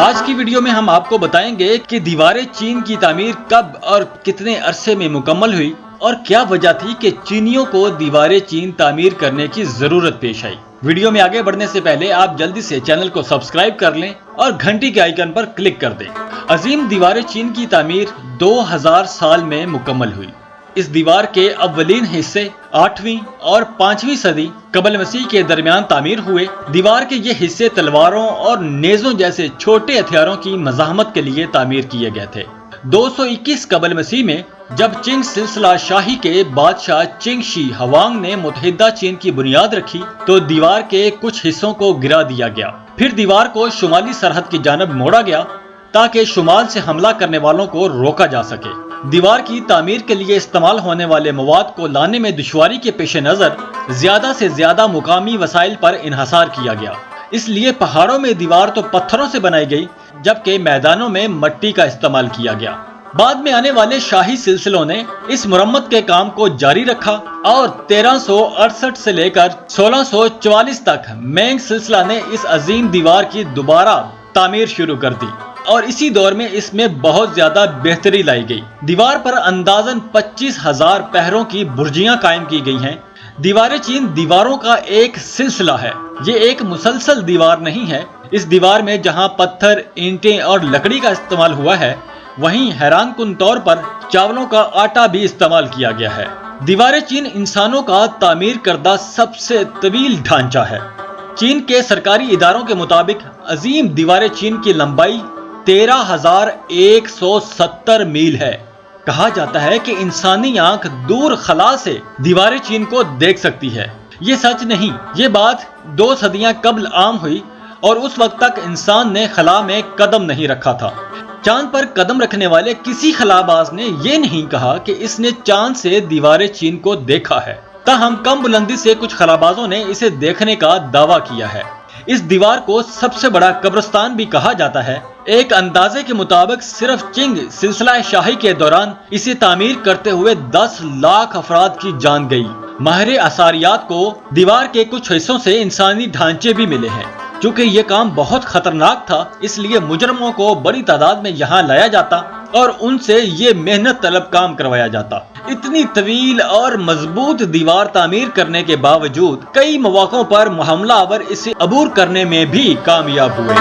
آج کی ویڈیو میں ہم آپ کو بتائیں گے کہ دیواریں چین کی تعمیر کب اور کتنے عرصے میں مکمل ہوئی اور کیا وجہ تھی کہ چینیوں کو دیواریں چین تعمیر کرنے کی ضرورت پیش آئی۔ ویڈیو میں آگے بڑھنے سے پہلے آپ جلدی سے چینل کو سبسکرائب کر لیں اور گھنٹی کے آئیکن پر کلک کر دیں۔ عظیم دیواریں چین کی تعمیر 2000 سال میں مکمل ہوئی۔ اس دیوار کے اولین حصے 8ویں اور 5ویں صدی قبل مسیح کے درمیان تعمیر ہوئے۔ دیوار کے یہ حصے تلواروں اور نیزوں جیسے چھوٹے ہتھیاروں کی مزاحمت کے لیے تعمیر کیے گئے تھے۔ 221 قبل مسیح میں جب چنگ سلسلہ شاہی کے بادشاہ چنگ شی ہوانگ نے متحدہ چین کی بنیاد رکھی تو دیوار کے کچھ حصوں کو گرا دیا گیا۔ پھر دیوار کو شمالی سرحد کی جانب موڑا گیا تاکہ شمال سے حملہ کرنے والوں کو روکا جا سکے۔ دیوار کی تعمیر کے لیے استعمال ہونے والے مواد کو لانے میں دشواری کے پیش نظر زیادہ سے زیادہ مقامی وسائل پر انحصار کیا گیا۔ اس لیے پہاڑوں میں دیوار تو پتھروں سے بنائی گئی جبکہ میدانوں میں مٹی کا استعمال کیا گیا۔ بعد میں آنے والے شاہی سلسلوں نے اس مرمت کے کام کو جاری رکھا اور 1368 سے لے کر 1644 تک مینگ سلسلہ نے اس عظیم دیوار کی دوبارہ تعمیر شروع کر دی اور اسی دور میں اس میں بہت زیادہ بہتری لائی گئی۔ دیوار پر اندازاً 25,000 پہروں کی برجیاں قائم کی گئی ہیں۔ دیواریں چین دیواروں کا ایک سلسلہ ہے، یہ ایک مسلسل دیوار نہیں ہے۔ اس دیوار میں جہاں پتھر، اینٹیں اور لکڑی کا استعمال ہوا ہے وہیں حیران کن طور پر چاولوں کا آٹا بھی استعمال کیا گیا ہے۔ دیواریں چین انسانوں کا تعمیر کردہ سب سے طویل ڈھانچہ ہے۔ چین کے سرکاری اداروں کے مطابق عظیم دیواریں چین کی لمبائی 13,170 میل ہے۔ کہا جاتا ہے کہ انسانی آنکھ دور خلا سے دیواریں چین کو دیکھ سکتی ہے۔ یہ سچ نہیں، یہ بات 2 صدیاں قبل عام ہوئی اور اس وقت تک انسان نے خلا میں قدم نہیں رکھا تھا۔ چاند پر قدم رکھنے والے کسی خلا باز نے یہ نہیں کہا کہ اس نے چاند سے دیواریں چین کو دیکھا ہے، تاہم کم بلندی سے کچھ خلا بازوں نے اسے دیکھنے کا دعویٰ کیا ہے۔ اس دیوار کو سب سے بڑا قبرستان بھی کہا جاتا ہے۔ ایک اندازے کے مطابق صرف چنگ سلسلہ شاہی کے دوران اسے تعمیر کرتے ہوئے 10 لاکھ افراد کی جان گئی۔ ماہر آثاریات کو دیوار کے کچھ حصوں سے انسانی ڈھانچے بھی ملے ہیں۔ چونکہ یہ کام بہت خطرناک تھا اس لیے مجرموں کو بڑی تعداد میں یہاں لایا جاتا اور ان سے یہ محنت طلب کام کروایا جاتا۔ اتنی طویل اور مضبوط دیوار تعمیر کرنے کے باوجود کئی مواقعوں پر حملہ آور اسے عبور کرنے میں بھی کامیاب ہوئے۔